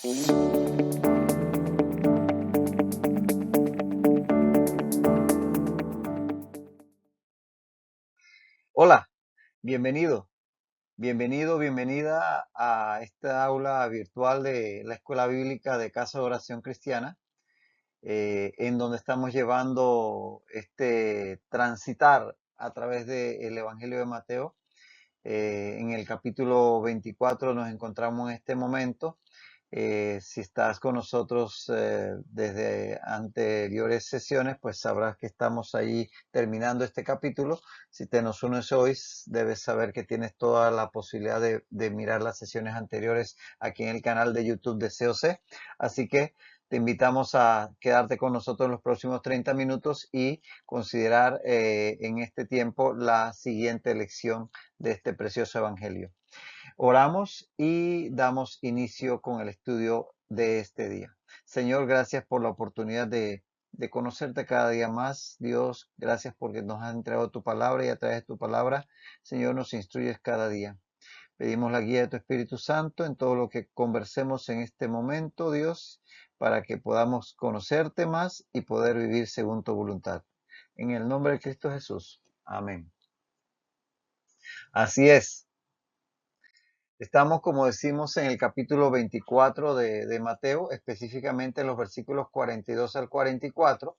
Hola, bienvenido, bienvenida a esta aula virtual de la Escuela Bíblica de Casa de Oración Cristiana, en donde estamos llevando este transitar a través del Evangelio de Mateo. En el capítulo 24 nos encontramos en este momento. Si estás con nosotros desde anteriores sesiones, pues sabrás que estamos ahí terminando este capítulo. Si te nos unes hoy, debes saber que tienes toda la posibilidad de mirar las sesiones anteriores aquí en el canal de YouTube de COC. Así que te invitamos a quedarte con nosotros en los próximos 30 minutos y considerar en este tiempo la siguiente lección de este precioso evangelio. Oramos y damos inicio con el estudio de este día. Señor, gracias por la oportunidad de conocerte cada día más. Dios, gracias porque nos has entregado tu palabra y a través de tu palabra, Señor, nos instruyes cada día. Pedimos la guía de tu Espíritu Santo en todo lo que conversemos en este momento, Dios, para que podamos conocerte más y poder vivir según tu voluntad. En el nombre de Cristo Jesús. Amén. Así es. Estamos, como decimos, en el capítulo 24 de Mateo, específicamente en los versículos 42 al 44,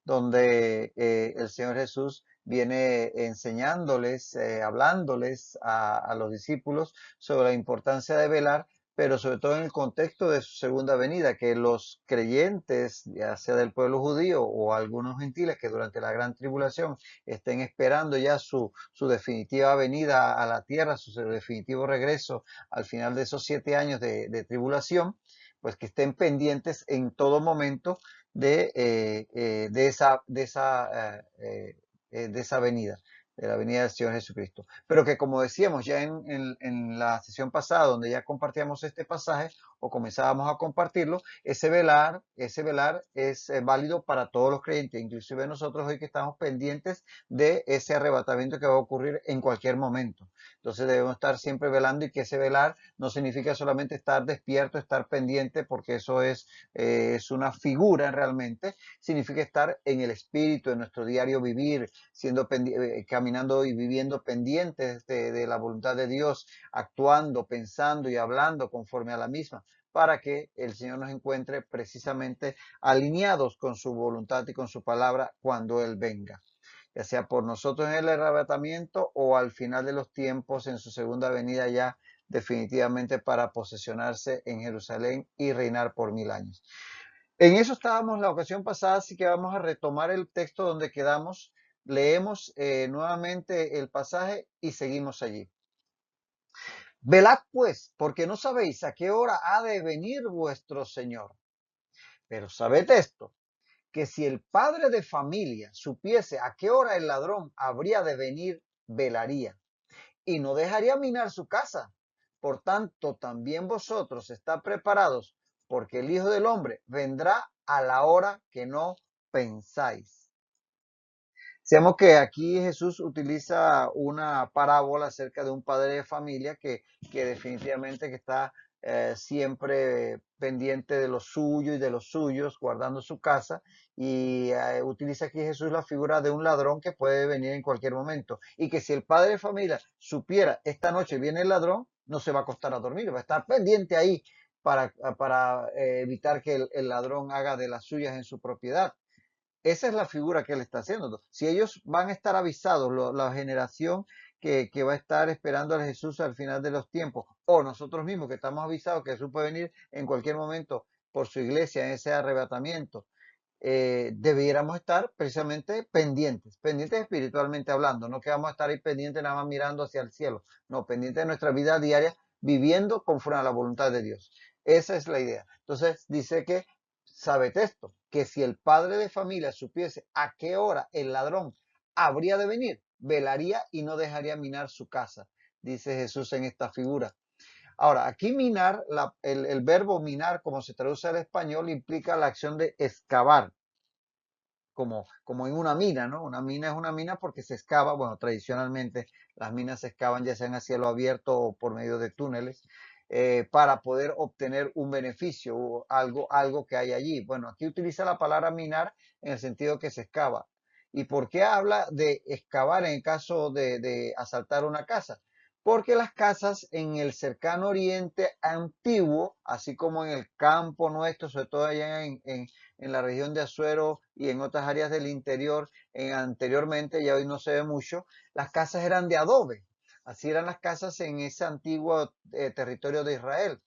donde el Señor Jesús viene enseñándoles, hablándoles a los discípulos sobre la importancia de velar, pero sobre todo en el contexto de su segunda venida, que los creyentes, ya sea del pueblo judío o algunos gentiles que durante la gran tribulación estén esperando ya su definitiva venida a la tierra, su definitivo regreso al final de esos 7 años de tribulación, pues que estén pendientes en todo momento de esa venida, de la venida del Señor Jesucristo. Pero que, como decíamos ya en la sesión pasada, donde ya compartíamos este pasaje o comenzábamos a compartirlo, ese velar es válido para todos los creyentes, inclusive nosotros hoy que estamos pendientes de ese arrebatamiento que va a ocurrir en cualquier momento. Entonces debemos estar siempre velando, y que ese velar no significa solamente estar despierto, estar pendiente, porque eso es una figura realmente. Significa estar en el espíritu, en nuestro diario vivir, caminando y viviendo pendientes de la voluntad de Dios, actuando, pensando y hablando conforme a la misma, para que el Señor nos encuentre precisamente alineados con su voluntad y con su palabra cuando Él venga, ya sea por nosotros en el arrebatamiento o al final de los tiempos en su segunda venida, ya definitivamente para posesionarse en Jerusalén y reinar por 1000 años. En eso estábamos la ocasión pasada, así que vamos a retomar el texto donde quedamos. Leemos nuevamente el pasaje y seguimos allí. Velad pues, porque no sabéis a qué hora ha de venir vuestro Señor. Pero sabed esto, que si el padre de familia supiese a qué hora el ladrón habría de venir, velaría y no dejaría minar su casa. Por tanto, también vosotros estad preparados, porque el Hijo del Hombre vendrá a la hora que no pensáis. Sabemos que aquí Jesús utiliza una parábola acerca de un padre de familia que definitivamente que está siempre pendiente de lo suyo y de los suyos, guardando su casa, y utiliza aquí Jesús la figura de un ladrón que puede venir en cualquier momento, y que si el padre de familia supiera esta noche viene el ladrón, no se va a acostar a dormir, va a estar pendiente ahí para evitar que el ladrón haga de las suyas en su propiedad. Esa es la figura que él está haciendo. Si ellos van a estar avisados, la generación que va a estar esperando a Jesús al final de los tiempos, o nosotros mismos que estamos avisados que Jesús puede venir en cualquier momento por su iglesia en ese arrebatamiento, debiéramos estar precisamente pendientes espiritualmente hablando, no que vamos a estar ahí pendientes nada más mirando hacia el cielo, no, pendientes de nuestra vida diaria, viviendo conforme a la voluntad de Dios. Esa es la idea. Entonces dice que, sabed esto, que si el padre de familia supiese a qué hora el ladrón habría de venir, velaría y no dejaría minar su casa, dice Jesús en esta figura. Ahora, aquí minar, el verbo minar, como se traduce al español, implica la acción de excavar, como en una mina, ¿no? Una mina es una mina porque se excava, bueno, tradicionalmente las minas se excavan ya sean a cielo abierto o por medio de túneles. para poder obtener un beneficio o algo que hay allí. Bueno, aquí utiliza la palabra minar en el sentido que se excava. ¿Y por qué habla de excavar en el caso de asaltar una casa? Porque las casas en el cercano oriente antiguo, así como en el campo nuestro, sobre todo allá en la región de Azuero y en otras áreas del interior, anteriormente, ya hoy no se ve mucho, las casas eran de adobe. Así eran las casas en ese antiguo territorio de Israel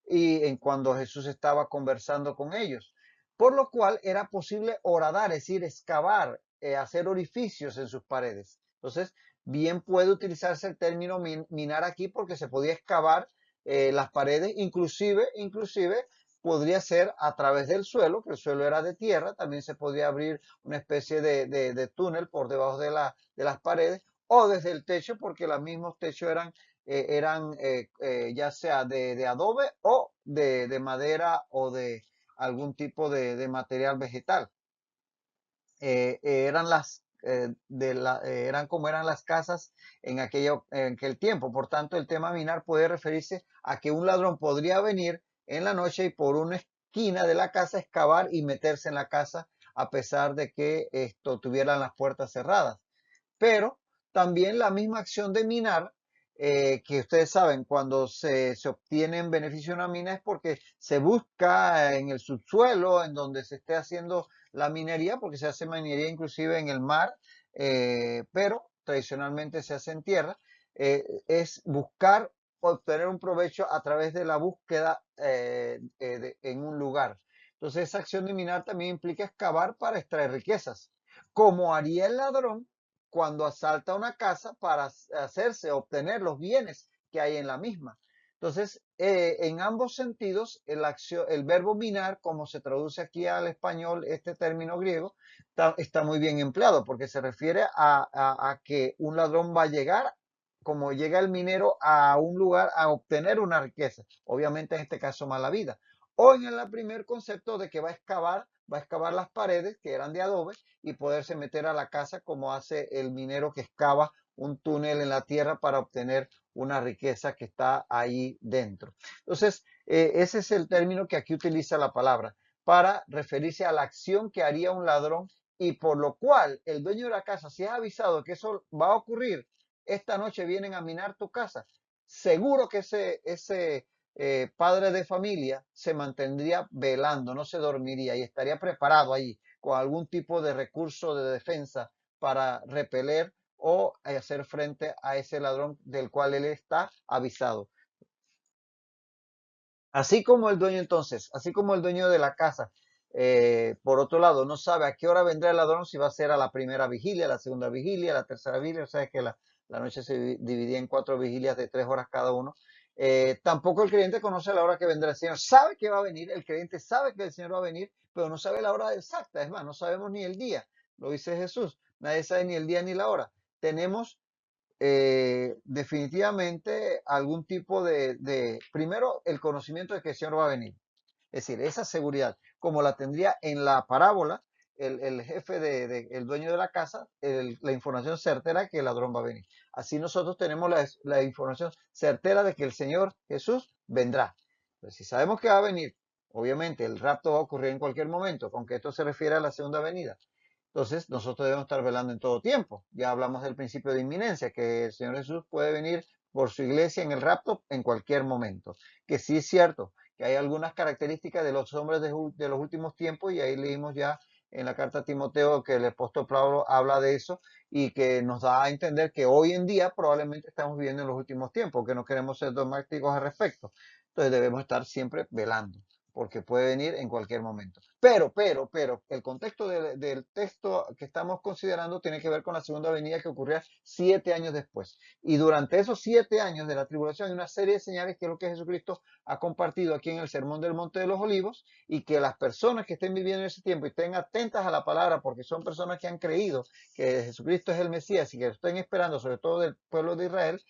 y en cuando Jesús estaba conversando con ellos. Por lo cual era posible horadar, es decir, excavar, hacer orificios en sus paredes. Entonces, bien puede utilizarse el término minar aquí porque se podía excavar las paredes, inclusive podría ser a través del suelo, que el suelo era de tierra, también se podía abrir una especie de túnel por debajo de las paredes o desde el techo, porque los mismos techos eran ya sea de adobe o de madera o de algún tipo de material vegetal. Eran eran como eran las casas en aquel tiempo. Por tanto, el tema minar puede referirse a que un ladrón podría venir en la noche y por una esquina de la casa excavar y meterse en la casa a pesar de que esto tuvieran las puertas cerradas. Pero también la misma acción de minar, que ustedes saben, cuando se obtiene beneficio de una mina es porque se busca en el subsuelo, en donde se esté haciendo la minería, porque se hace minería inclusive en el mar, pero tradicionalmente se hace en tierra, es buscar obtener un provecho a través de la búsqueda en un lugar. Entonces, esa acción de minar también implica excavar para extraer riquezas, como haría el ladrón cuando asalta una casa para hacerse, obtener los bienes que hay en la misma. Entonces, en ambos sentidos, el verbo minar, como se traduce aquí al español, este término griego, está muy bien empleado porque se refiere a que un ladrón va a llegar, como llega el minero a un lugar a obtener una riqueza, obviamente en este caso mala vida. O en el primer concepto de que va a excavar las paredes que eran de adobe y poderse meter a la casa como hace el minero que excava un túnel en la tierra para obtener una riqueza que está ahí dentro. Entonces, ese es el término que aquí utiliza la palabra para referirse a la acción que haría un ladrón y por lo cual el dueño de la casa, si es avisado que eso va a ocurrir, esta noche vienen a minar tu casa, seguro que ese padre de familia se mantendría velando, no se dormiría y estaría preparado allí con algún tipo de recurso de defensa para repeler o hacer frente a ese ladrón del cual él está avisado. Así como el dueño entonces, así como el dueño de la casa, por otro lado, no sabe a qué hora vendrá el ladrón, si va a ser a la primera vigilia, a la segunda vigilia, a la tercera vigilia, o sea que la noche se dividía en 4 vigilias de 3 horas cada uno. Tampoco el creyente conoce la hora que vendrá el Señor. Sabe que va a venir, el creyente sabe que el Señor va a venir, pero no sabe la hora exacta. Es más, no sabemos ni el día. Lo dice Jesús. Nadie sabe ni el día ni la hora. Tenemos definitivamente algún tipo primero, el conocimiento de que el Señor va a venir. Es decir, esa seguridad, como la tendría en la parábola el jefe el dueño de la casa, la información certera que el ladrón va a venir. Así nosotros tenemos la información certera de que el Señor Jesús vendrá. Pero si sabemos que va a venir, obviamente el rapto va a ocurrir en cualquier momento, aunque esto se refiere a la segunda venida. Entonces, nosotros debemos estar velando en todo tiempo. Ya hablamos del principio de inminencia, que el Señor Jesús puede venir por su iglesia en el rapto en cualquier momento. Que sí es cierto que hay algunas características de los hombres de los últimos tiempos, y ahí leímos ya en la carta a Timoteo que el apóstol Pablo habla de eso y que nos da a entender que hoy en día probablemente estamos viviendo en los últimos tiempos, que no queremos ser dogmáticos al respecto. Entonces debemos estar siempre velando porque puede venir en cualquier momento. Pero, el contexto del texto que estamos considerando tiene que ver con la segunda venida que ocurría 7 años después. Y durante esos 7 años de la tribulación hay una serie de señales que es lo que Jesucristo ha compartido aquí en el Sermón del Monte de los Olivos y que las personas que estén viviendo en ese tiempo y estén atentas a la palabra porque son personas que han creído que Jesucristo es el Mesías y que lo estén esperando, sobre todo del pueblo de Israel,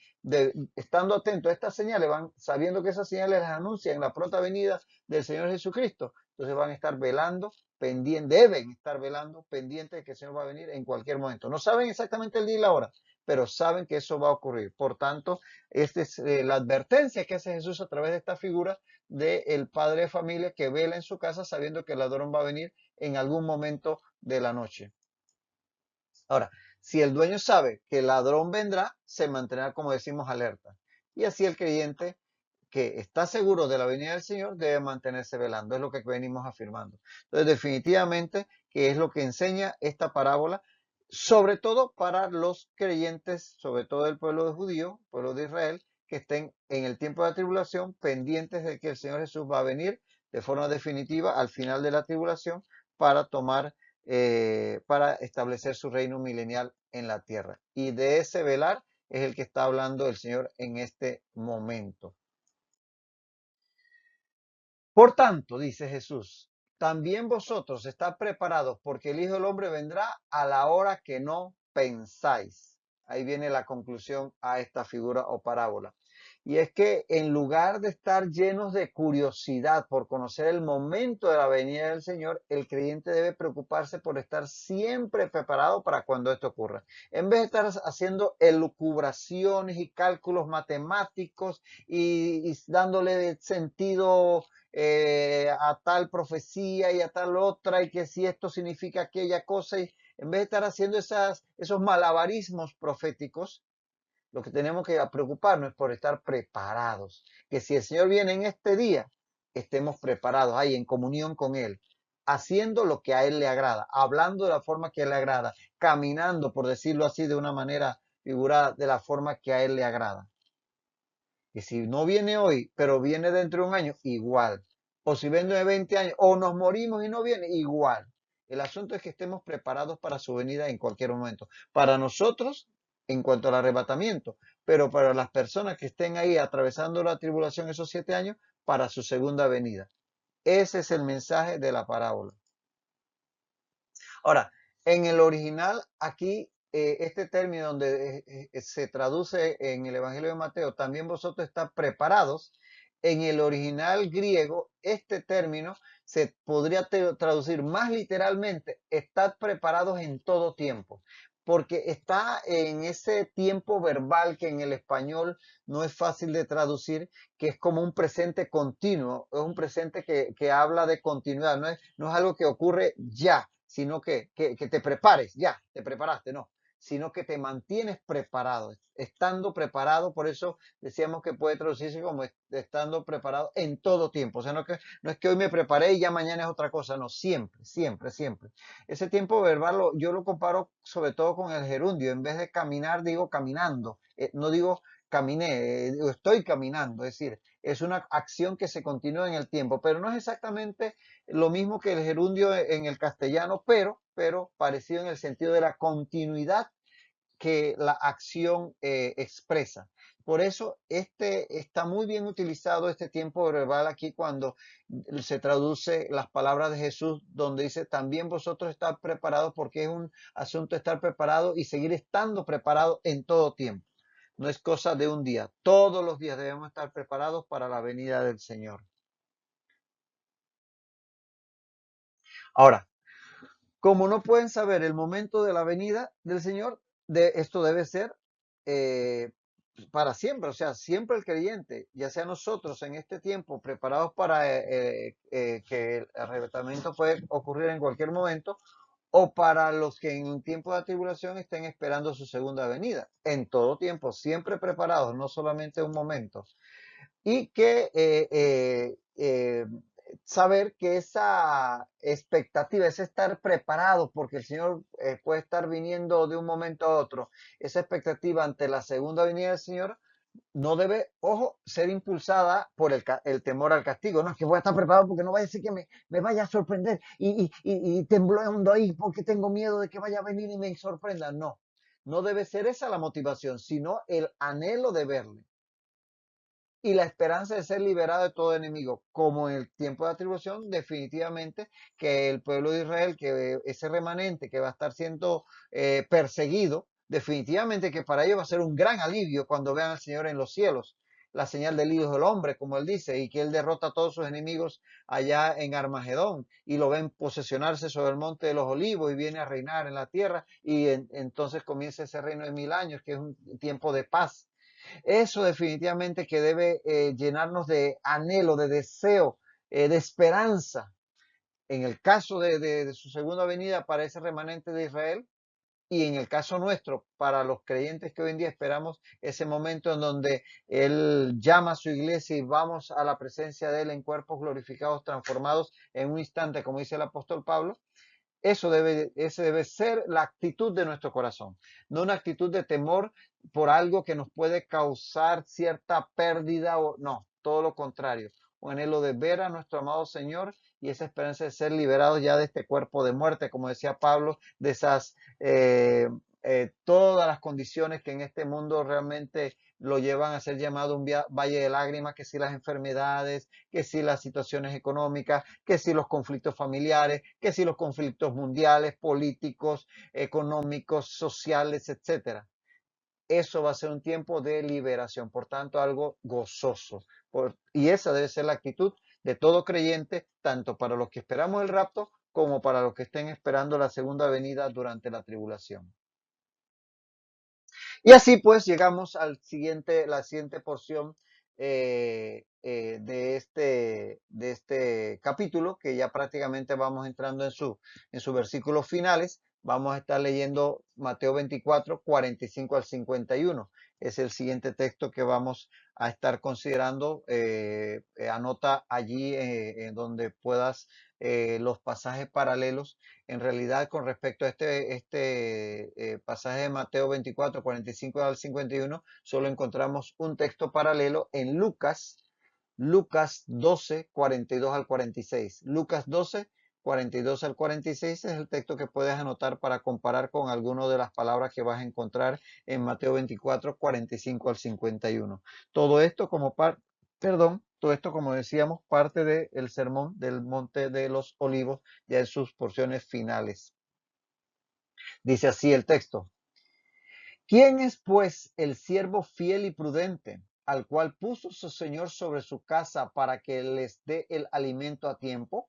estando atentos a estas señales, van sabiendo que esas señales las anuncian la pronta venida del Señor Jesucristo. Entonces van a estar velando, deben estar velando, pendientes de que el Señor va a venir en cualquier momento. No saben exactamente el día y la hora, pero saben que eso va a ocurrir. Por tanto, esta es la advertencia que hace Jesús a través de esta figura del padre de familia que vela en su casa sabiendo que el ladrón va a venir en algún momento de la noche. Ahora, si el dueño sabe que el ladrón vendrá, se mantendrá, como decimos, alerta. Y así el creyente que está seguro de la venida del Señor debe mantenerse velando. Es lo que venimos afirmando. Entonces, definitivamente, que es lo que enseña esta parábola, sobre todo para los creyentes, sobre todo el pueblo de judío, pueblo de Israel, que estén en el tiempo de la tribulación pendientes de que el Señor Jesús va a venir de forma definitiva al final de la tribulación para tomar para establecer su reino milenial en la tierra. Y de ese velar es el que está hablando el Señor en este momento. Por tanto, dice Jesús, también vosotros estad preparados porque el Hijo del Hombre vendrá a la hora que no pensáis. Ahí viene la conclusión a esta figura o parábola. Y es que en lugar de estar llenos de curiosidad por conocer el momento de la venida del Señor, el creyente debe preocuparse por estar siempre preparado para cuando esto ocurra. En vez de estar haciendo elucubraciones y cálculos matemáticos y dándole sentido a tal profecía y a tal otra, y que si esto significa aquella cosa, y en vez de estar haciendo esos malabarismos proféticos, lo que tenemos que preocuparnos es por estar preparados. Que si el Señor viene en este día, estemos preparados ahí en comunión con Él, haciendo lo que a Él le agrada, hablando de la forma que a Él le agrada, caminando, por decirlo así, de una manera figurada, de la forma que a Él le agrada. Y si no viene hoy, pero viene dentro de un año, igual. O si viene de 20 años, o nos morimos y no viene, igual. El asunto es que estemos preparados para su venida en cualquier momento. Para nosotros, en cuanto al arrebatamiento, pero para las personas que estén ahí atravesando la tribulación esos 7 años, para su segunda venida. Ese es el mensaje de la parábola. Ahora, en el original, aquí, este término donde se traduce en el Evangelio de Mateo, también vosotros estáis preparados. En el original griego, este término se podría traducir más literalmente, estad preparados en todo tiempo, porque está en ese tiempo verbal que en el español no es fácil de traducir, que es como un presente continuo, es un presente que habla de continuidad, no es algo que ocurre ya, sino que te prepares, ya, te preparaste, no, sino que te mantienes preparado, estando preparado, por eso decíamos que puede traducirse como estando preparado en todo tiempo, o sea, no es que hoy me preparé y ya mañana es otra cosa, no, siempre, siempre, siempre. Ese tiempo verbal yo lo comparo sobre todo con el gerundio, en vez de caminar digo caminando, no digo caminé, estoy caminando, es decir, es una acción que se continúa en el tiempo, pero no es exactamente lo mismo que el gerundio en el castellano, pero parecido en el sentido de la continuidad que la acción expresa. Por eso está muy bien utilizado este tiempo verbal aquí cuando se traduce las palabras de Jesús, donde dice, también vosotros estar preparados, porque es un asunto estar preparado y seguir estando preparado en todo tiempo. No es cosa de un día. Todos los días debemos estar preparados para la venida del Señor. Ahora, como no pueden saber el momento de la venida del Señor, esto debe ser eh, para siempre, o sea, siempre el creyente, ya sea nosotros en este tiempo preparados para que el arrebatamiento puede ocurrir en cualquier momento, o para los que en un tiempo de tribulación estén esperando su segunda venida, en todo tiempo, siempre preparados, no solamente un momento. Y que saber que esa expectativa, ese estar preparado, porque el Señor puede estar viniendo de un momento a otro, esa expectativa ante la segunda venida del Señor no debe, ojo, ser impulsada por el temor al castigo. No es que voy a estar preparado porque no vaya a ser que me vaya a sorprender y temblando ahí porque tengo miedo de que vaya a venir y me sorprenda. No, no debe ser esa la motivación, sino el anhelo de verle y la esperanza de ser liberado de todo enemigo, como en el tiempo de la tribulación, definitivamente que el pueblo de Israel, que ese remanente que va a estar siendo perseguido, definitivamente que para ellos va a ser un gran alivio cuando vean al Señor en los cielos. la señal del Hijo del Hombre, como él dice, y que él derrota a todos sus enemigos allá en Armagedón y lo ven posesionarse sobre el monte de los olivos y viene a reinar en la tierra y entonces comienza ese reino de 1000 años, que es un tiempo de paz. Eso definitivamente que debe llenarnos de anhelo, de deseo, de esperanza. En el caso de su segunda venida para ese remanente de Israel, y en el caso nuestro, para los creyentes que hoy en día esperamos ese momento en donde Él llama a su iglesia y vamos a la presencia de Él en cuerpos glorificados, transformados en un instante, como dice el apóstol Pablo, ese debe ser la actitud de nuestro corazón, no una actitud de temor por algo que nos puede causar cierta pérdida o no, todo lo contrario, un anhelo de ver a nuestro amado Señor y esa esperanza de ser liberados ya de este cuerpo de muerte, como decía Pablo, de esas todas las condiciones que en este mundo realmente lo llevan a ser llamado un valle de lágrimas, que si las enfermedades, que si las situaciones económicas, que si los conflictos familiares, que si los conflictos mundiales, políticos, económicos, sociales, etcétera. Eso va a ser un tiempo de liberación, por tanto, algo gozoso. Y esa debe ser la actitud de todo creyente, tanto para los que esperamos el rapto como para los que estén esperando la segunda venida durante la tribulación. Y así pues llegamos la siguiente porción de este capítulo, que ya prácticamente vamos entrando en sus versículos finales. Vamos a estar leyendo Mateo 24, 45 al 51. Es el siguiente texto que vamos a estar considerando. Anota allí en donde puedas los pasajes paralelos en realidad con respecto a este pasaje de Mateo 24, 45 al 51, solo encontramos un texto paralelo en Lucas 12, 42 al 46. Lucas 12, 42 al 46 es el texto que puedes anotar para comparar con alguno de las palabras que vas a encontrar en Mateo 24, 45 al 51. Todo esto todo esto, como decíamos, parte del sermón del Monte de los Olivos, ya en sus porciones finales. Dice así el texto: ¿Quién es pues el siervo fiel y prudente, al cual puso su señor sobre su casa para que les dé el alimento a tiempo?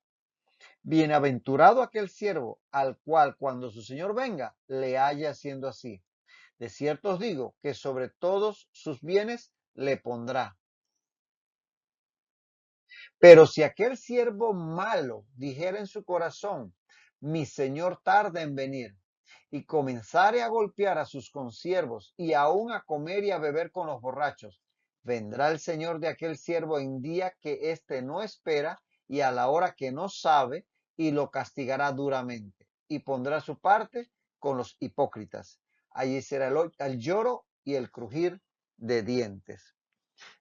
Bienaventurado aquel siervo al cual cuando su señor venga le haya haciendo así. De cierto os digo que sobre todos sus bienes le pondrá. Pero si aquel siervo malo dijera en su corazón: mi señor tarda en venir, y comenzare a golpear a sus consiervos y aun a comer y a beber con los borrachos, vendrá el señor de aquel siervo en día que éste no espera y a la hora que no sabe, y lo castigará duramente, y pondrá su parte con los hipócritas. Allí será el lloro y el crujir de dientes.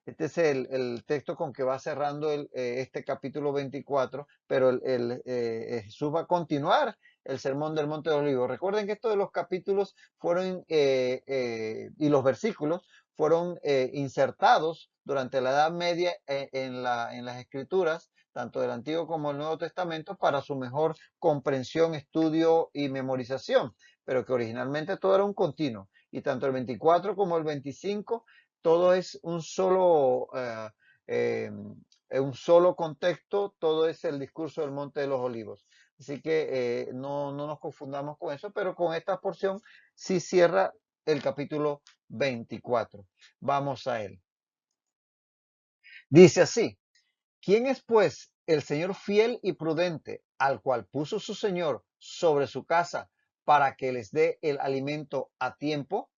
Este es el texto con que va cerrando este capítulo 24, pero Jesús va a continuar el sermón del Monte de Olivos. Recuerden que estos de los capítulos fueron y los versículos fueron insertados durante la Edad Media en las escrituras, tanto del Antiguo como del Nuevo Testamento, para su mejor comprensión, estudio y memorización, pero que originalmente todo era un continuo. Y tanto el 24 como el 25 todo es un solo contexto, todo es el discurso del Monte de los Olivos. Así que no nos confundamos con eso, pero con esta porción sí cierra el capítulo 24. Vamos a él. Dice así: ¿Quién es pues el señor fiel y prudente, al cual puso su señor sobre su casa para que les dé el alimento a tiempo?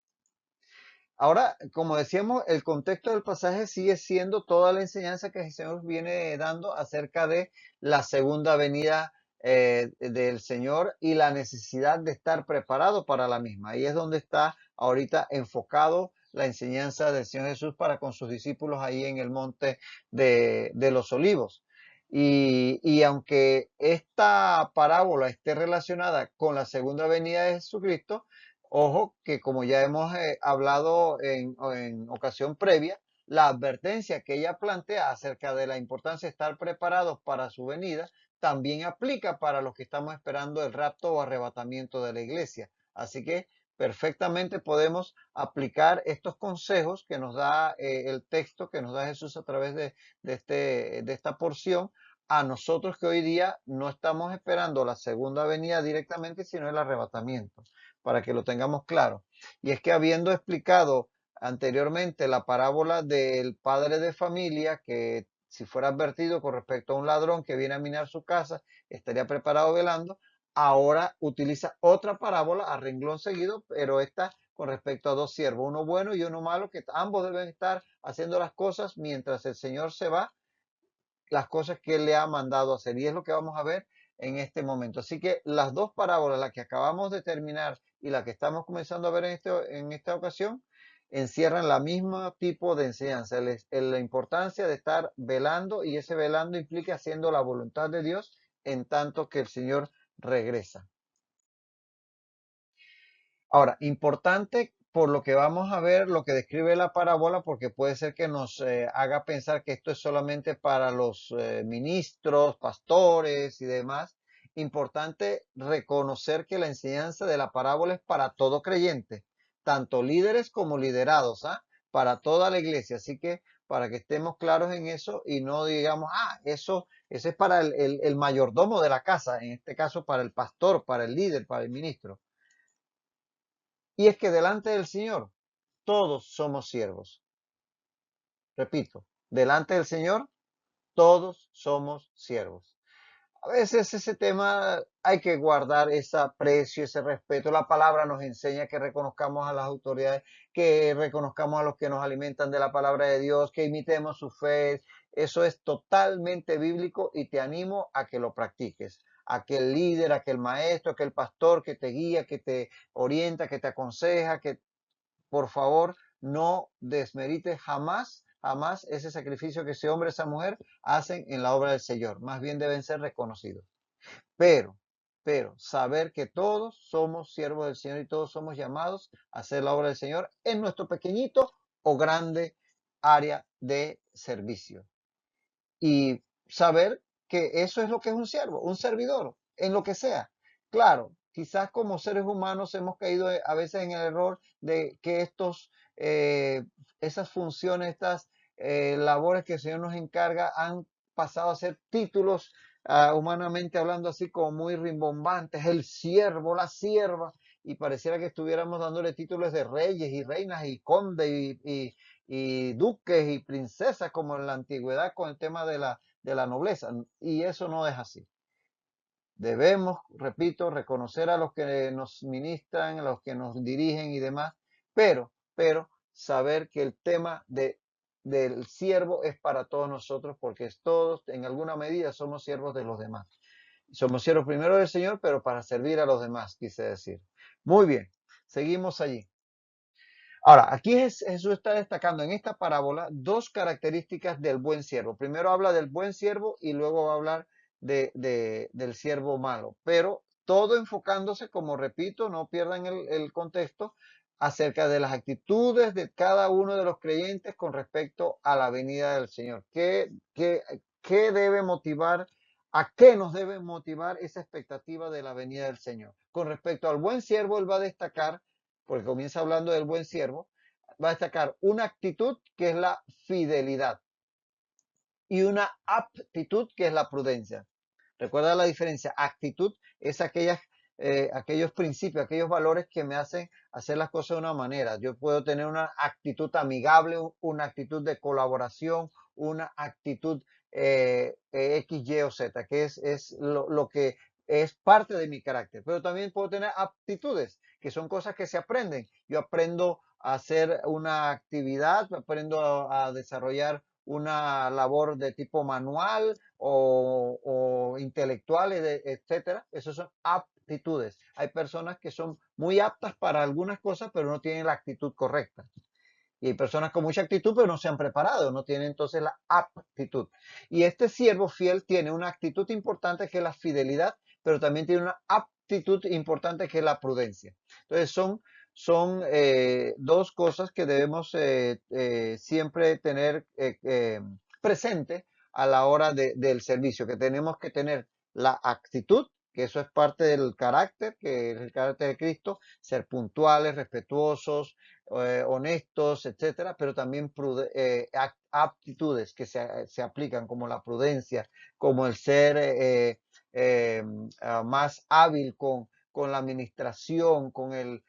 Ahora, como decíamos, el contexto del pasaje sigue siendo toda la enseñanza que el Señor viene dando acerca de la segunda venida del Señor y la necesidad de estar preparado para la misma. Ahí es donde está ahorita enfocado la enseñanza del Señor Jesús para con sus discípulos ahí en el monte de los olivos. Y aunque esta parábola esté relacionada con la segunda venida de Jesucristo, ojo que como ya hemos hablado en ocasión previa, la advertencia que ella plantea acerca de la importancia de estar preparados para su venida también aplica para los que estamos esperando el rapto o arrebatamiento de la iglesia. Así que perfectamente podemos aplicar estos consejos que nos da el texto que nos da Jesús a través de esta porción a nosotros que hoy día no estamos esperando la segunda venida directamente, sino el arrebatamiento, para que lo tengamos claro. Y es que habiendo explicado anteriormente la parábola del padre de familia, que si fuera advertido con respecto a un ladrón que viene a minar su casa, estaría preparado velando, ahora utiliza otra parábola a renglón seguido, pero esta con respecto a dos siervos, uno bueno y uno malo, que ambos deben estar haciendo las cosas mientras el Señor se va, las cosas que Él le ha mandado hacer. Y es lo que vamos a ver en este momento. Así que las dos parábolas, la que acabamos de terminar y la que estamos comenzando a ver en esta ocasión, encierran la misma tipo de enseñanza, la importancia de estar velando, y ese velando implica haciendo la voluntad de Dios en tanto que el Señor regresa. Ahora, importante por lo que vamos a ver, lo que describe la parábola, porque puede ser que nos haga pensar que esto es solamente para los ministros, pastores y demás. Importante reconocer que la enseñanza de la parábola es para todo creyente, tanto líderes como liderados, ¿ah? Para toda la iglesia. Así que para que estemos claros en eso y no digamos, ese es para el mayordomo de la casa, en este caso para el pastor, para el líder, para el ministro. Y es que delante del Señor todos somos siervos. Repito, delante del Señor todos somos siervos. A veces ese tema hay que guardar ese aprecio, ese respeto. La palabra nos enseña que reconozcamos a las autoridades, que reconozcamos a los que nos alimentan de la palabra de Dios, que imitemos su fe. Eso es totalmente bíblico y te animo a que lo practiques. Aquel líder, aquel maestro, aquel pastor que te guía, que te orienta, que te aconseja, que por favor no desmerites jamás, jamás ese sacrificio que ese hombre, esa mujer hacen en la obra del Señor. Más bien deben ser reconocidos. Pero, saber que todos somos siervos del Señor y todos somos llamados a hacer la obra del Señor en nuestro pequeñito o grande área de servicio. Y saber que eso es lo que es un siervo, un servidor, en lo que sea. Claro, quizás como seres humanos hemos caído a veces en el error de que esas funciones, estas labores que el Señor nos encarga han pasado a ser títulos, humanamente hablando, así como muy rimbombantes, el siervo, la sierva, y pareciera que estuviéramos dándole títulos de reyes y reinas y condes y duques y princesas como en la antigüedad con el tema de la nobleza. Y eso no es así. Debemos, repito, reconocer a los que nos ministran, a los que nos dirigen y demás, pero saber que el tema del siervo es para todos nosotros, porque todos en alguna medida somos siervos de los demás. Somos siervos primero del Señor, pero para servir a los demás, quise decir. Muy bien, seguimos allí. Ahora, aquí Jesús está destacando en esta parábola dos características del buen siervo. Primero habla del buen siervo y luego va a hablar del siervo malo, pero todo enfocándose, como repito, no pierdan el contexto, acerca de las actitudes de cada uno de los creyentes con respecto a la venida del Señor. ¿Qué debe motivar? ¿A qué nos debe motivar esa expectativa de la venida del Señor? Con respecto al buen siervo, él va a destacar, porque comienza hablando del buen siervo, va a destacar una actitud que es la fidelidad y una aptitud que es la prudencia. Recuerda la diferencia. Actitud es aquellos principios, aquellos valores que me hacen hacer las cosas de una manera. Yo puedo tener una actitud amigable, una actitud de colaboración, una actitud X, Y o Z, que es lo que es parte de mi carácter. Pero también puedo tener aptitudes, que son cosas que se aprenden. Yo aprendo a hacer una actividad, aprendo a desarrollar una labor de tipo manual o intelectual, etcétera. Esas son aptitudes. Hay personas que son muy aptas para algunas cosas, pero no tienen la actitud correcta. Y hay personas con mucha actitud, pero no se han preparado, no tienen entonces la aptitud. Y este siervo fiel tiene una actitud importante que es la fidelidad, pero también tiene una aptitud importante que es la prudencia. Entonces son dos cosas que debemos siempre tener presente a la hora del servicio, que tenemos que tener la actitud que eso es parte del carácter, que es el carácter de Cristo, ser puntuales, respetuosos, honestos, etcétera, pero también aptitudes que se aplican, como la prudencia, como el ser eh, más hábil con la administración, con el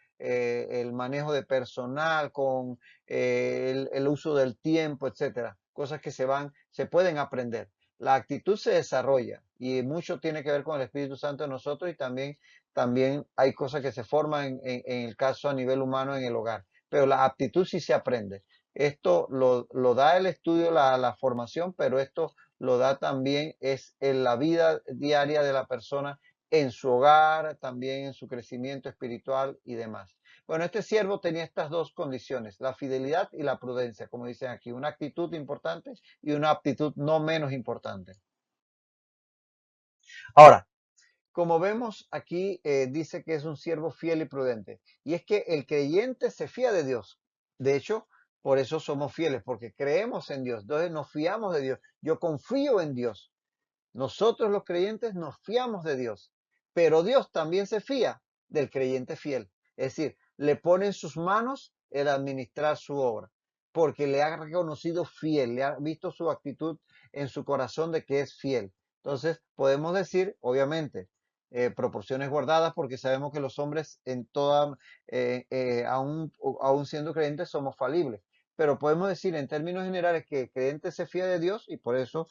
manejo de personal, con el uso del tiempo, etcétera. Cosas que se pueden aprender. La actitud se desarrolla y mucho tiene que ver con el Espíritu Santo de nosotros, y también hay cosas que se forman en el caso a nivel humano en el hogar. Pero la aptitud sí se aprende. Esto lo da el estudio, la formación, pero esto lo da también es en la vida diaria de la persona, en su hogar, también en su crecimiento espiritual y demás. Bueno, este siervo tenía estas dos condiciones, la fidelidad y la prudencia, como dicen aquí, una actitud importante y una aptitud no menos importante. Ahora, como vemos aquí, dice que es un siervo fiel y prudente. Y es que el creyente se fía de Dios. De hecho, por eso somos fieles, porque creemos en Dios. Entonces nos fiamos de Dios. Yo confío en Dios. Nosotros los creyentes nos fiamos de Dios. Pero Dios también se fía del creyente fiel. Es decir, le pone en sus manos el administrar su obra, porque le ha reconocido fiel, le ha visto su actitud en su corazón de que es fiel. Entonces, podemos decir, obviamente, proporciones guardadas, porque sabemos que los hombres en toda, aún siendo creyentes, somos falibles. Pero podemos decir en términos generales que el creyente se fía de Dios y por eso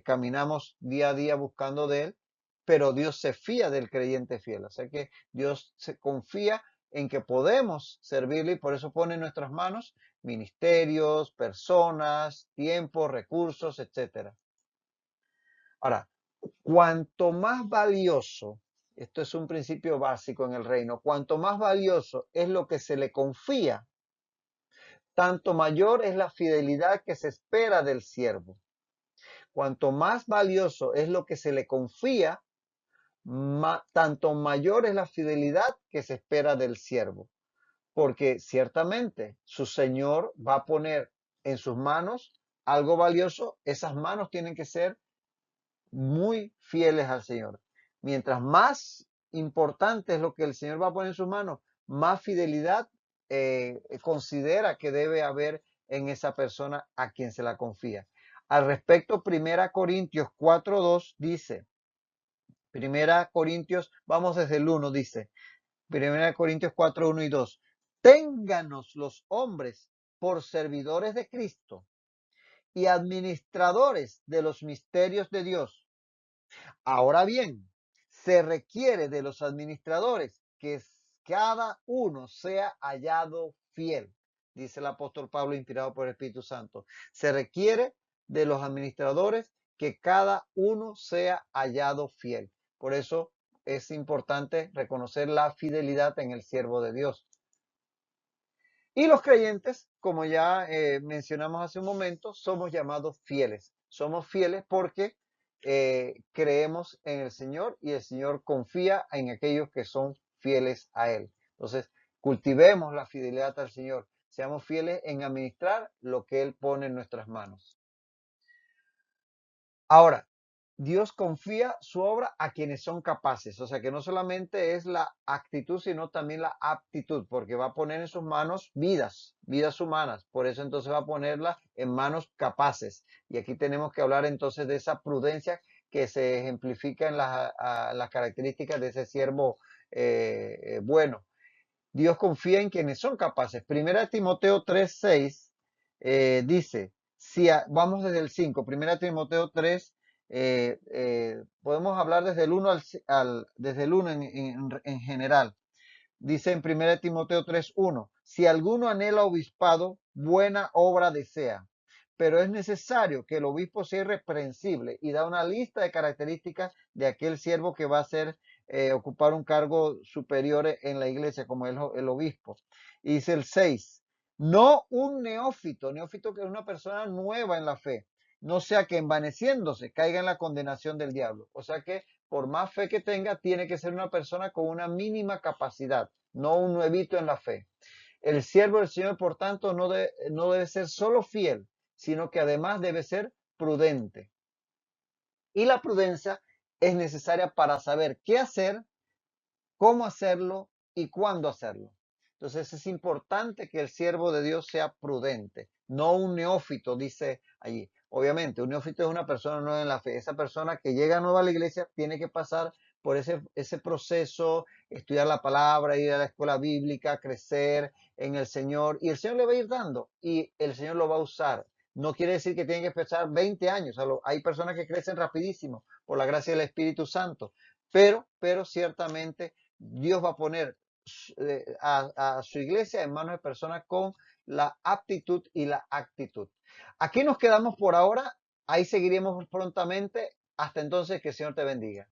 caminamos día a día buscando de Él, pero Dios se fía del creyente fiel. O sea que Dios se confía en que podemos servirle y por eso pone en nuestras manos ministerios, personas, tiempos, recursos, etcétera. Ahora, cuanto más valioso, esto es un principio básico en el reino, cuanto más valioso es lo que se le confía, tanto mayor es la fidelidad que se espera del siervo. Cuanto más valioso es lo que se le confía, tanto mayor es la fidelidad que se espera del siervo. Porque ciertamente su Señor va a poner en sus manos algo valioso. Esas manos tienen que ser muy fieles al Señor. Mientras más importante es lo que el Señor va a poner en sus manos, más fidelidad considera que debe haber en esa persona a quien se la confía. Al respecto, 1 Corintios 4:2 dice, 1 Corintios, vamos desde el 1, dice, 1 Corintios 4:1 y 2, ténganos los hombres por servidores de Cristo y administradores de los misterios de Dios. Ahora bien, se requiere de los administradores que cada uno sea hallado fiel, dice el apóstol Pablo, inspirado por el Espíritu Santo. Se requiere de los administradores que cada uno sea hallado fiel. Por eso es importante reconocer la fidelidad en el siervo de Dios. Y los creyentes, como ya mencionamos hace un momento, somos llamados fieles. Somos fieles porque creemos en el Señor y el Señor confía en aquellos que son fieles a Él. Entonces, cultivemos la fidelidad al Señor. Seamos fieles en administrar lo que Él pone en nuestras manos. Ahora, Dios confía su obra a quienes son capaces, o sea que no solamente es la actitud, sino también la aptitud, porque va a poner en sus manos vidas humanas, por eso entonces va a ponerlas en manos capaces. Y aquí tenemos que hablar entonces de esa prudencia que se ejemplifica en las características de ese siervo bueno. Dios confía en quienes son capaces. 1 Timoteo 3:6 dice, vamos desde el 5, 1 Timoteo 3, podemos hablar desde el 1 desde el 1 en general. Dice en 1 Timoteo 3:1, si alguno anhela obispado, buena obra desea, pero es necesario que el obispo sea irreprensible, y da una lista de características de aquel siervo que va a ocupar un cargo superior en la iglesia, como el obispo. Y dice el 6, no un neófito que es una persona nueva en la fe, no sea que envaneciéndose caiga en la condenación del diablo. O sea que por más fe que tenga, tiene que ser una persona con una mínima capacidad, no un nuevito en la fe. El siervo del Señor, por tanto, no debe ser solo fiel, sino que además debe ser prudente. Y la prudencia es necesaria para saber qué hacer, cómo hacerlo y cuándo hacerlo. Entonces es importante que el siervo de Dios sea prudente, no un neófito, dice allí. Obviamente, un neófito es una persona nueva en la fe. Esa persona que llega nueva a la iglesia tiene que pasar por ese proceso, estudiar la palabra, ir a la escuela bíblica, crecer en el Señor, y el Señor le va a ir dando y el Señor lo va a usar. No quiere decir que tiene que empezar 20 años. O sea, hay personas que crecen rapidísimo por la gracia del Espíritu Santo, pero ciertamente Dios va a poner a su iglesia en manos de personas con la aptitud y la actitud. Aquí nos quedamos por ahora. Ahí seguiremos prontamente. Hasta entonces, que el Señor te bendiga.